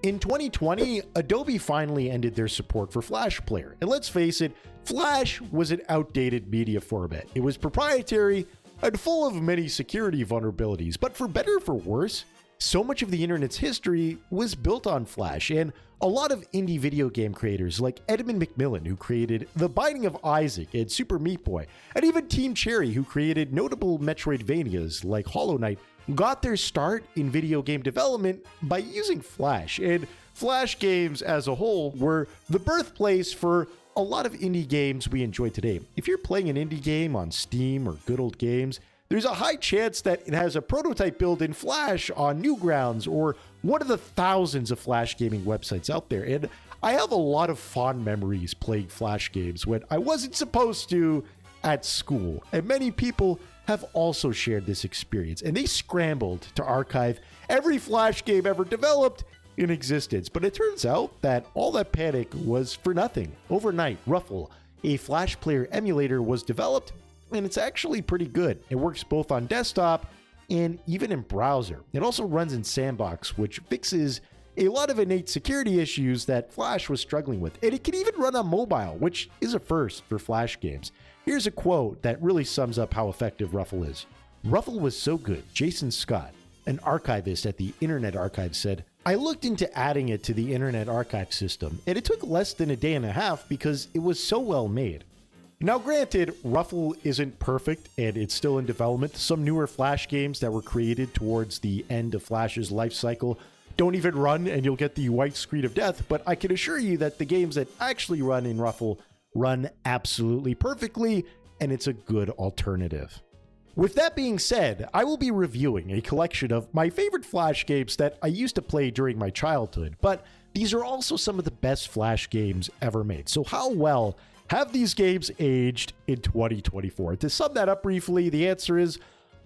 In 2020, Adobe finally ended their support for Flash Player. And let's face it, Flash was an outdated media format. It was proprietary and full of many security vulnerabilities. But for better or for worse, so much of the internet's history was built on Flash, and a lot of indie video game creators like Edmund McMillen, who created The Binding of Isaac and Super Meat Boy, and even Team Cherry, who created notable Metroidvanias like Hollow Knight, got their start in video game development by using Flash. And Flash games as a whole were the birthplace for a lot of indie games we enjoy today. If you're playing an indie game on Steam or Good Old Games, there's a high chance that it has a prototype build in Flash on Newgrounds or one of the thousands of Flash gaming websites out there. And I have a lot of fond memories playing Flash games when I wasn't supposed to at school. And many people have also shared this experience, and they scrambled to archive every Flash game ever developed in existence. But it turns out that all that panic was for nothing. Overnight, Ruffle, a Flash Player emulator, was developed, and it's actually pretty good. It works both on desktop and even in browser. It also runs in Sandbox, which fixes a lot of innate security issues that Flash was struggling with. And it can even run on mobile, which is a first for Flash games. Here's a quote that really sums up how effective Ruffle is. "Ruffle was so good," Jason Scott, an archivist at the Internet Archive, said, "I looked into adding it to the Internet Archive system, and it took less than a day and a half because it was so well made." Now granted, Ruffle isn't perfect and it's still in development. Some newer Flash games that were created towards the end of Flash's life cycle don't even run, and you'll get the white screen of death, but I can assure you that the games that actually run in Ruffle run absolutely perfectly, and it's a good alternative. With that being said, I will be reviewing a collection of my favorite Flash games that I used to play during my childhood, but these are also some of the best Flash games ever made. So how well have these games aged in 2024? To sum that up briefly, the answer is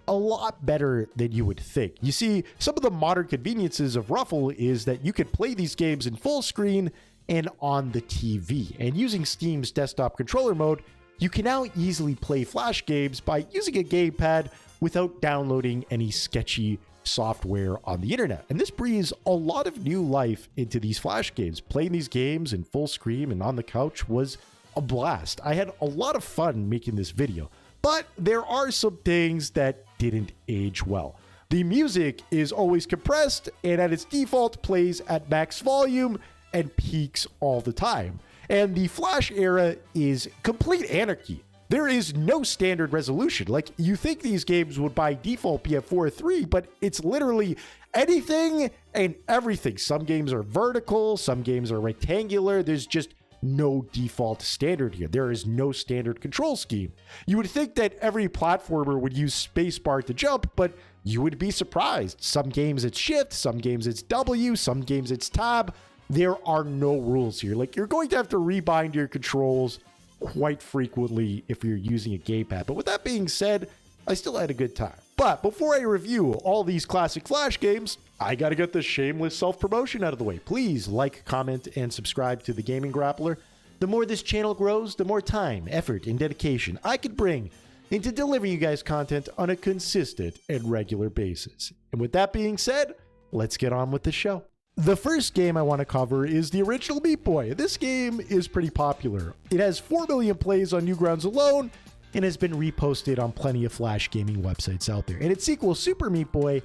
a lot better than you would think. You see, some of the modern conveniences of Ruffle is that you could play these games in full screen and on the TV. And using Steam's desktop controller mode, you can now easily play Flash games by using a gamepad without downloading any sketchy software on the internet. And this breathes a lot of new life into these Flash games. Playing these games in full screen and on the couch was a blast. I had a lot of fun making this video, but there are some things that didn't age well. The music is always compressed and at its default plays at max volume and peaks all the time. And the Flash era is complete anarchy. There is no standard resolution. Like, you think these games would by default be at 4:3, but it's literally anything and everything. Some games are vertical, some games are rectangular. There's just no default standard here. There is no standard control scheme. You would think that every platformer would use spacebar to jump, but you would be surprised. Some games it's shift, some games it's W, some games it's tab. There are no rules here. Like, you're going to have to rebind your controls quite frequently if you're using a gamepad. But with that being said, I still had a good time. But before I review all these classic Flash games, I gotta get the shameless self-promotion out of the way. Please like, comment, and subscribe to The Gaming Grappler. The more this channel grows, the more time, effort, and dedication I could bring into delivering you guys content on a consistent and regular basis. And with that being said, let's get on with the show. The first game I want to cover is the original Meat Boy. This game is pretty popular. It has 4 million plays on Newgrounds alone and has been reposted on plenty of Flash gaming websites out there. And its sequel, Super Meat Boy,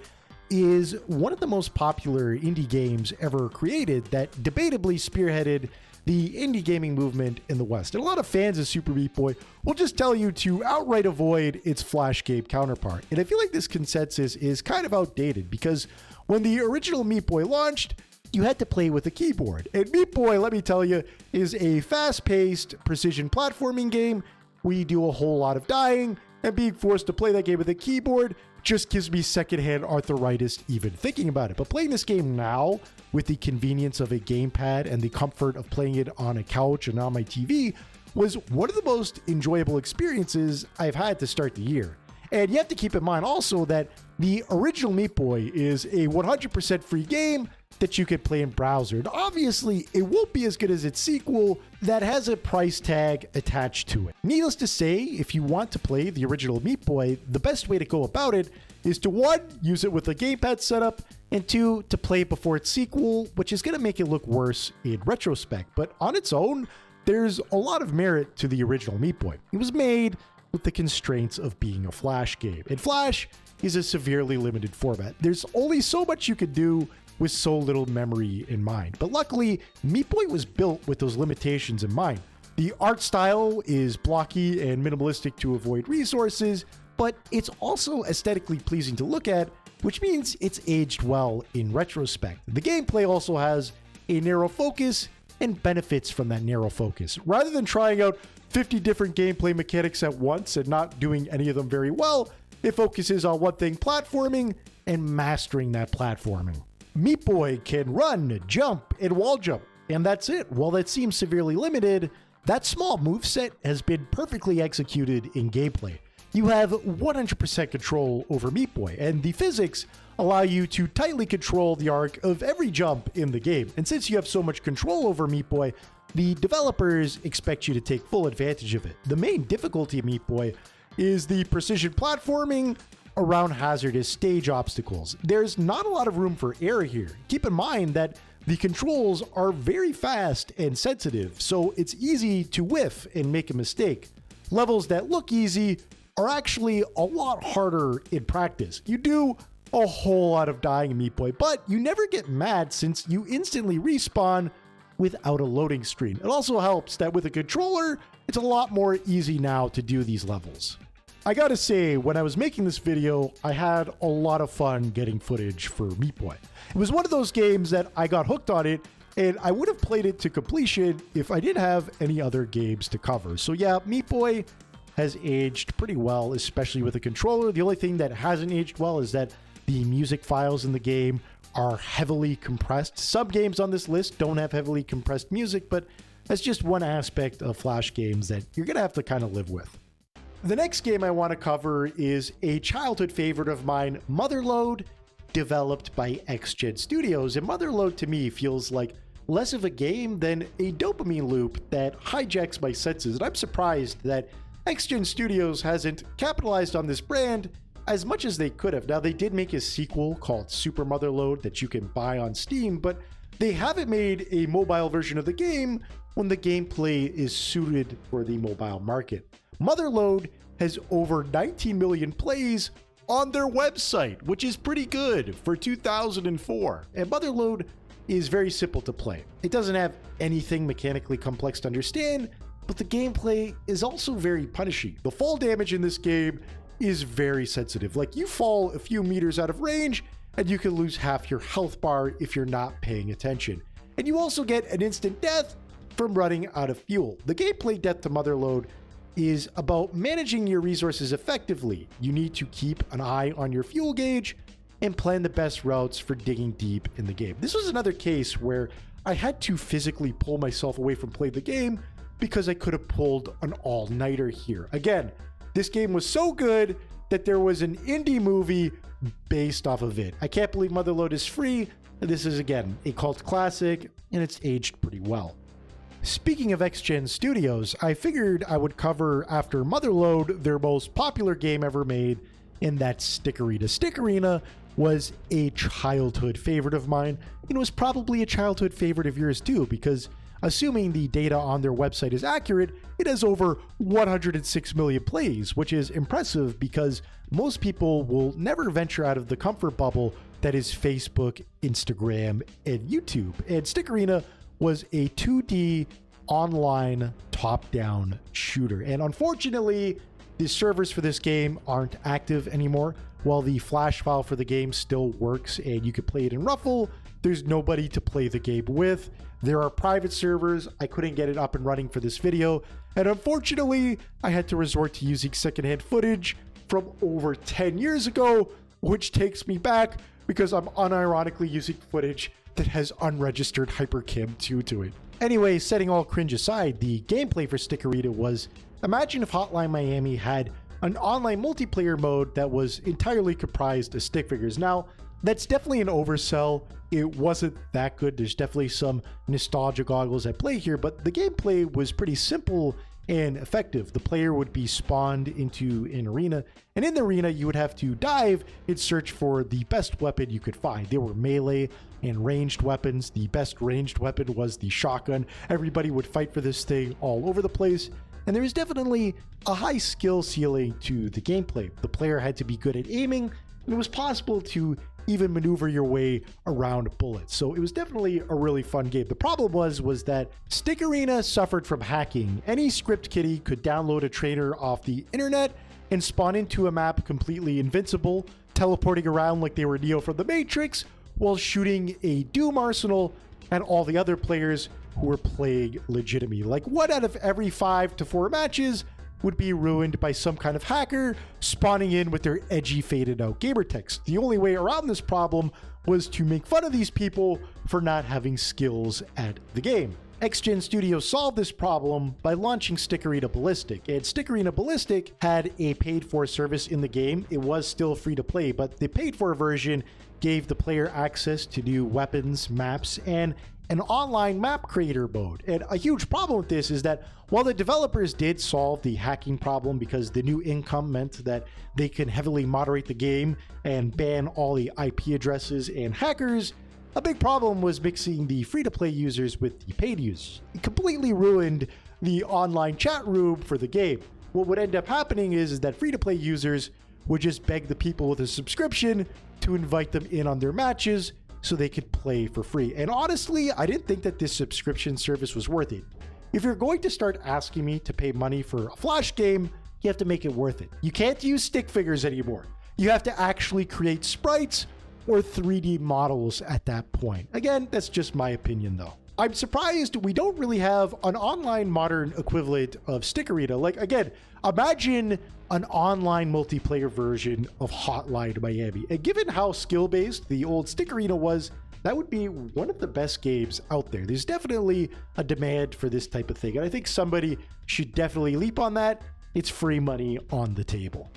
is one of the most popular indie games ever created that debatably spearheaded the indie gaming movement in the West. And a lot of fans of Super Meat Boy will just tell you to outright avoid its Flash game counterpart. And I feel like this consensus is kind of outdated because when the original Meat Boy launched, you had to play with a keyboard. And Meat Boy, let me tell you, is a fast-paced precision platforming game where you do a whole lot of dying, and being forced to play that game with a keyboard just gives me secondhand arthritis even thinking about it. But playing this game now with the convenience of a gamepad and the comfort of playing it on a couch and on my TV was one of the most enjoyable experiences I've had to start the year. And you have to keep in mind also that the original Meat Boy is a 100% free game that you can play in browser. And obviously, it won't be as good as its sequel that has a price tag attached to it. Needless to say, if you want to play the original Meat Boy, the best way to go about it is to 1, use it with a gamepad setup, and 2, to play it before its sequel, which is going to make it look worse in retrospect. But on its own, there's a lot of merit to the original Meat Boy. It was made with the constraints of being a Flash game, and Flash is a severely limited format. There's only so much you could do with so little memory in mind. But luckily, Meat Boy was built with those limitations in mind. The art style is blocky and minimalistic to avoid resources, but it's also aesthetically pleasing to look at, which means it's aged well in retrospect. The gameplay also has a narrow focus and benefits from that narrow focus. Rather than trying out 50 different gameplay mechanics at once and not doing any of them very well, it focuses on one thing, platforming, and mastering that platforming. Meat Boy can run, jump, and wall jump, and that's it. While that seems severely limited, that small moveset has been perfectly executed in gameplay. You have 100% control over Meat Boy, and the physics allow you to tightly control the arc of every jump in the game. And since you have so much control over Meat Boy, the developers expect you to take full advantage of it. The main difficulty of Meat Boy is the precision platforming around hazardous stage obstacles. There's not a lot of room for error here. Keep in mind that the controls are very fast and sensitive, so it's easy to whiff and make a mistake. Levels that look easy are actually a lot harder in practice. You do a whole lot of dying in Meat Boy, but you never get mad since you instantly respawn without a loading screen. It also helps that with a controller, it's a lot more easy now to do these levels. I gotta say, when I was making this video, I had a lot of fun getting footage for Meat Boy. It was one of those games that I got hooked on it, and I would have played it to completion if I didn't have any other games to cover. So yeah, Meat Boy has aged pretty well, especially with a controller. The only thing that hasn't aged well is that the music files in the game are heavily compressed. Some games on this list don't have heavily compressed music, but that's just one aspect of Flash games that you're gonna have to kind of live with. The next game I want to cover is a childhood favorite of mine, Motherload, developed by XGen Studios. And Motherload to me feels like less of a game than a dopamine loop that hijacks my senses. And I'm surprised that XGen Studios hasn't capitalized on this brand as much as they could have. Now, they did make a sequel called Super Motherload that you can buy on Steam, but they haven't made a mobile version of the game when the gameplay is suited for the mobile market. Motherload has over 19 million plays on their website, which is pretty good for 2004. And Motherload is very simple to play. It doesn't have anything mechanically complex to understand, but the gameplay is also very punishing. The fall damage in this game is very sensitive. Like, you fall a few meters out of range and you can lose half your health bar if you're not paying attention. And you also get an instant death from running out of fuel. The gameplay depth to Motherload is about managing your resources effectively. You need to keep an eye on your fuel gauge and plan the best routes for digging deep in the game. This was another case where I had to physically pull myself away from playing the game because I could have pulled an all-nighter here. Again, this game was so good that there was an indie movie based off of it. I can't believe Motherload is free. This is, again, a cult classic, and it's aged pretty well. Speaking of XGen Studios, I figured I would cover, after Motherload, their most popular game ever made, and that's Stickerita. Stickerita was a childhood favorite of mine. It was probably a childhood favorite of yours too, because assuming the data on their website is accurate, it has over 106 million plays, which is impressive because most people will never venture out of the comfort bubble that is Facebook, Instagram, and YouTube. And Stickerita was a 2D online top-down shooter. And unfortunately, the servers for this game aren't active anymore. While the flash file for the game still works and you could play it in Ruffle, there's nobody to play the game with. There are private servers. I couldn't get it up and running for this video. And unfortunately, I had to resort to using secondhand footage from over 10 years ago, which takes me back because I'm unironically using footage that has unregistered HyperCam 2 to it. Anyway, setting all cringe aside, the gameplay for Stickerita was, imagine if Hotline Miami had an online multiplayer mode that was entirely comprised of stick figures. Now, that's definitely an oversell. It wasn't that good. There's definitely some nostalgia goggles at play here, but the gameplay was pretty simple and effective. The player would be spawned into an arena, and in the arena you would have to dive and search for the best weapon you could find. There were melee and ranged weapons. The best ranged weapon was the shotgun. Everybody would fight for this thing all over the place, and there was definitely a high skill ceiling to the gameplay. The player had to be good at aiming, and it was possible to even maneuver your way around bullets. So it was definitely a really fun game. The problem was that Stick Arena suffered from hacking. Any script kiddie could download a trainer off the internet and spawn into a map completely invincible, teleporting around like they were Neo from the Matrix, while shooting a Doom arsenal at all the other players who were playing legitimately. Like 1 out of every 5 to 4 matches would be ruined by some kind of hacker spawning in with their edgy faded out gamer text. The only way around this problem was to make fun of these people for not having skills at the game. XGen Studios solved this problem by launching Stick Arena Ballistic, and Stick Arena Ballistic had a paid-for service in the game. It was still free to play, but the paid-for version gave the player access to new weapons, maps, and an online map creator mode. And a huge problem with this is that while the developers did solve the hacking problem because the new income meant that they can heavily moderate the game and ban all the IP addresses and hackers, a big problem was mixing the free-to-play users with the paid users. It completely ruined the online chat room for the game. What would end up happening is that free-to-play users would just beg the people with a subscription to invite them in on their matches so they could play for free. And honestly, I didn't think that this subscription service was worth it. If you're going to start asking me to pay money for a Flash game, you have to make it worth it. You can't use stick figures anymore. You have to actually create sprites or 3D models at that point. Again, that's just my opinion though. I'm surprised we don't really have an online modern equivalent of Stick Arena. Like, again, imagine an online multiplayer version of Hotline Miami. And given how skill-based the old Stick Arena was, that would be one of the best games out there. There's definitely a demand for this type of thing, and I think somebody should definitely leap on that. It's free money on the table.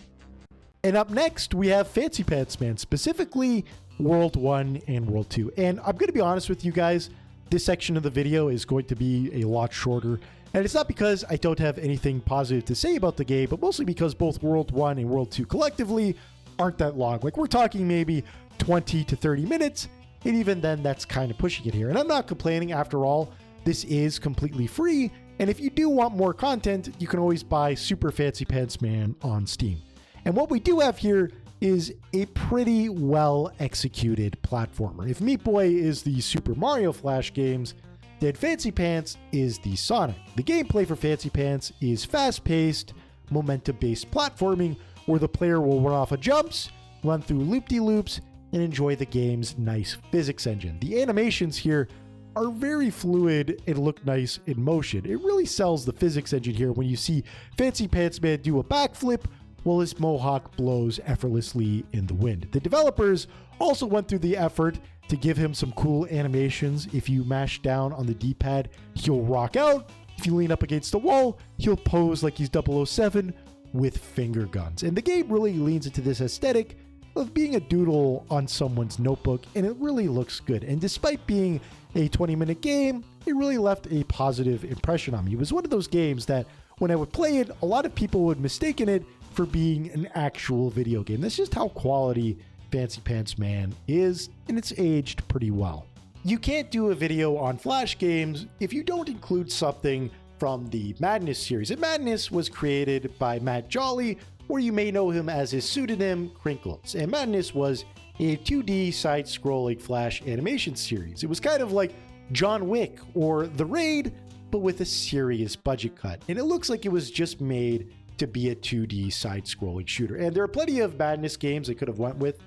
And up next, we have Fancy Pants Man, specifically World 1 and World 2. And I'm going to be honest with you guys, this section of the video is going to be a lot shorter. And it's not because I don't have anything positive to say about the game, but mostly because both World 1 and World 2 collectively aren't that long. Like, we're talking maybe 20 to 30 minutes, and even then, that's kind of pushing it here. And I'm not complaining. After all, this is completely free, and if you do want more content, you can always buy Super Fancy Pants Man on Steam. And what we do have here is a pretty well executed platformer. If Meat Boy is the Super Mario Flash games, then Fancy Pants is the Sonic. The gameplay for Fancy Pants is fast-paced, momentum-based platforming where the player will run off of jumps, run through loop-de-loops, and enjoy the game's nice physics engine. The animations here are very fluid and look nice in motion. It really sells the physics engine here when you see Fancy Pants Man do a backflip while his mohawk blows effortlessly in the wind. The developers also went through the effort to give him some cool animations. If you mash down on the D-pad, he'll rock out. If you lean up against the wall, he'll pose like he's 007 with finger guns. And the game really leans into this aesthetic of being a doodle on someone's notebook, and it really looks good. And despite being a 20-minute game, it really left a positive impression on me. It was one of those games that when I would play it, a lot of people would mistake it for being an actual video game. That's just how quality Fancy Pants Man is, and it's aged pretty well. You can't do a video on Flash games if you don't include something from the Madness series. And Madness was created by Matt Jolly, or you may know him as his pseudonym Crinkles. And Madness was a 2D side-scrolling Flash animation series. It was kind of like John Wick or The Raid, but with a serious budget cut. And it looks like it was just made to be a 2D side-scrolling shooter. And there are plenty of Madness games I could have went with.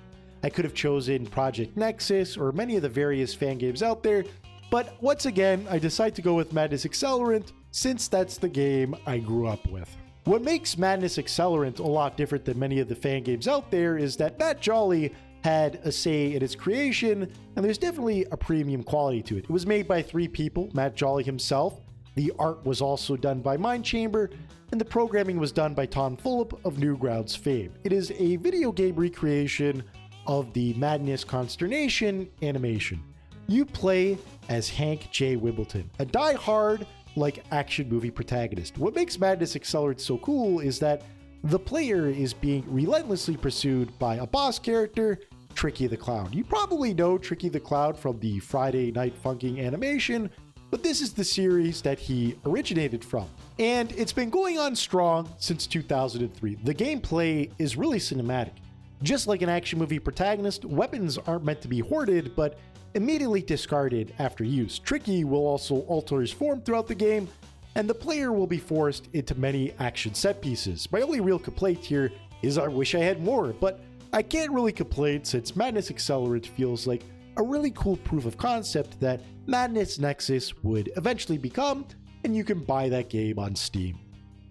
I could have chosen Project Nexus or many of the various fan games out there, but once again, I decided to go with Madness Accelerant since that's the game I grew up with. What makes Madness Accelerant a lot different than many of the fan games out there is that Matt Jolly had a say in its creation, and there's definitely a premium quality to it. It was made by 3 people, Matt Jolly himself. The art was also done by Mindchamber, and the programming was done by Tom Fulop of Newgrounds fame. It is a video game recreation of the Madness Consternation animation. You play as Hank J. Wimbledon, a die-hard like action movie protagonist. What makes Madness Accelerant so cool is that the player is being relentlessly pursued by a boss character, Tricky the Clown. You probably know Tricky the Clown from the Friday Night Funkin' animation, but this is the series that he originated from. And it's been going on strong since 2003. The gameplay is really cinematic. Just like an action movie protagonist, weapons aren't meant to be hoarded, but immediately discarded after use. Tricky will also alter his form throughout the game, and the player will be forced into many action set pieces. My only real complaint here is I wish I had more, but I can't really complain since Madness Accelerant feels like a really cool proof of concept that Madness Nexus would eventually become, and you can buy that game on Steam.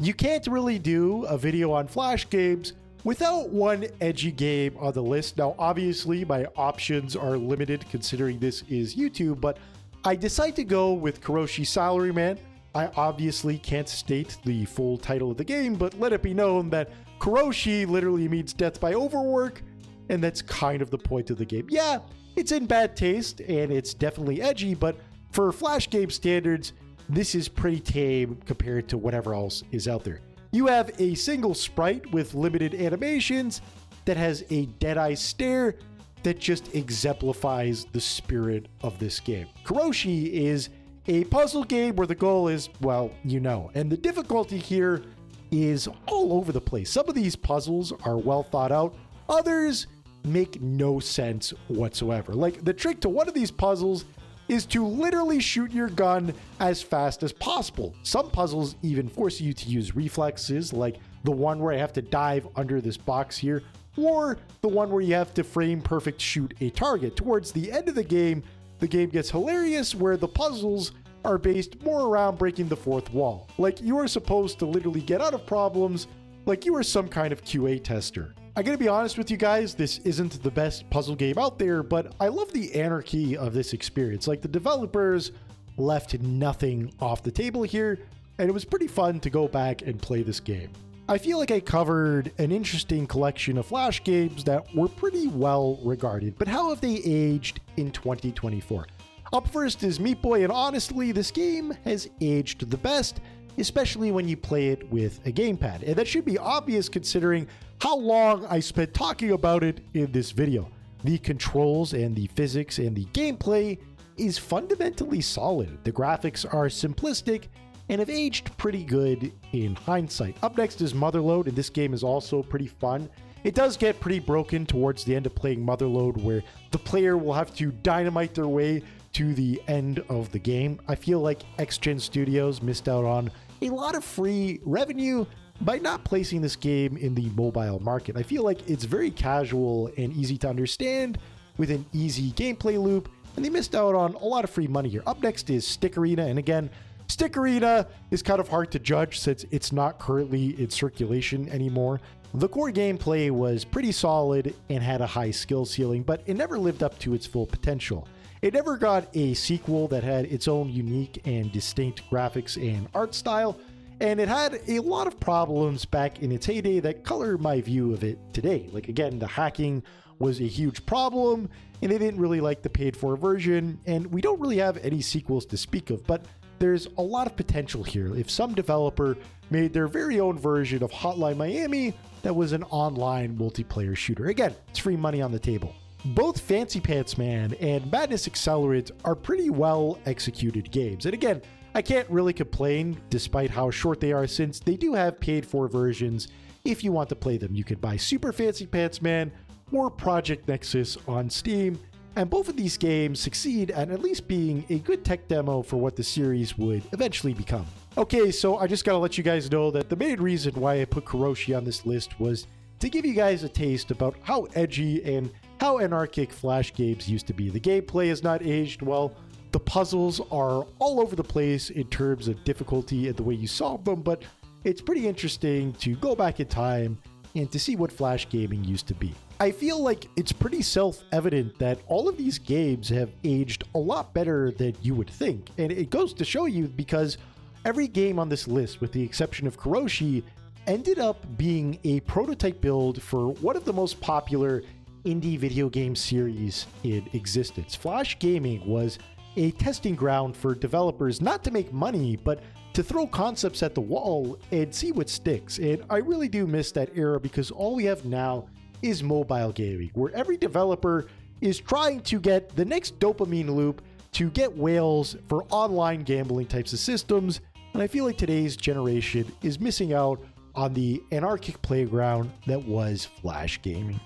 You can't really do a video on Flash games without one edgy game on the list. Now, obviously, my options are limited considering this is YouTube, but I decided to go with Karoshi Salaryman. I obviously can't state the full title of the game, but let it be known that Karoshi literally means death by overwork, and that's kind of the point of the game. Yeah, it's in bad taste, and it's definitely edgy, but for Flash game standards, this is pretty tame compared to whatever else is out there. You have a single sprite with limited animations that has a dead-eye stare that just exemplifies the spirit of this game. Karoshi is a puzzle game where the goal is, well, you know, and the difficulty here is all over the place. Some of these puzzles are well thought out, others make no sense whatsoever. Like, the trick to one of these puzzles is to literally shoot your gun as fast as possible. Some puzzles even force you to use reflexes, like the one where I have to dive under this box here, or the one where you have to frame perfect shoot a target. Towards the end of the game gets hilarious where the puzzles are based more around breaking the fourth wall. Like, you are supposed to literally get out of problems like you are some kind of QA tester. I gotta be honest with you guys, this isn't the best puzzle game out there, but I love the anarchy of this experience. Like, the developers left nothing off the table here, and it was pretty fun to go back and play this game. I feel like I covered an interesting collection of Flash games that were pretty well regarded, but how have they aged in 2024? Up first is Meat Boy, and honestly, this game has aged the best, especially when you play it with a gamepad. And that should be obvious considering how long I spent talking about it in this video. The controls and the physics and the gameplay is fundamentally solid. The graphics are simplistic and have aged pretty good in hindsight. Up next is Motherload, and this game is also pretty fun. It does get pretty broken towards the end of playing Motherload, where the player will have to dynamite their way to the end of the game. I feel like X-Gen Studios missed out on a lot of free revenue by not placing this game in the mobile market. I feel like it's very casual and easy to understand with an easy gameplay loop, and they missed out on a lot of free money here. Up next is Stick Arena, and again, Stick Arena is kind of hard to judge since it's not currently in circulation anymore. The core gameplay was pretty solid and had a high skill ceiling, but it never lived up to its full potential. It never got a sequel that had its own unique and distinct graphics and art style, and it had a lot of problems back in its heyday that color my view of it today. Like, again, the hacking was a huge problem, and they didn't really like the paid-for version, and we don't really have any sequels to speak of, but there's a lot of potential here. If some developer made their very own version of Hotline Miami that was an online multiplayer shooter. Again, it's free money on the table. Both Fancy Pants Man and Madness Accelerant are pretty well executed games. And again, I can't really complain despite how short they are, since they do have paid for versions if you want to play them. You could buy Super Fancy Pants Man or Project Nexus on Steam, and both of these games succeed at least being a good tech demo for what the series would eventually become. Okay, so I just gotta let you guys know that the main reason why I put Karoshi on this list was to give you guys a taste about how edgy and how anarchic Flash games used to be. The gameplay has not aged well. The puzzles are all over the place in terms of difficulty and the way you solve them, but it's pretty interesting to go back in time and to see what Flash gaming used to be. I feel like it's pretty self-evident that all of these games have aged a lot better than you would think. And it goes to show you because every game on this list, with the exception of Karoshi, ended up being a prototype build for one of the most popular indie video game series in existence. Flash gaming was a testing ground for developers not to make money, but to throw concepts at the wall and see what sticks. And I really do miss that era because all we have now is mobile gaming, where every developer is trying to get the next dopamine loop to get whales for online gambling types of systems. And I feel like today's generation is missing out on the anarchic playground that was Flash gaming.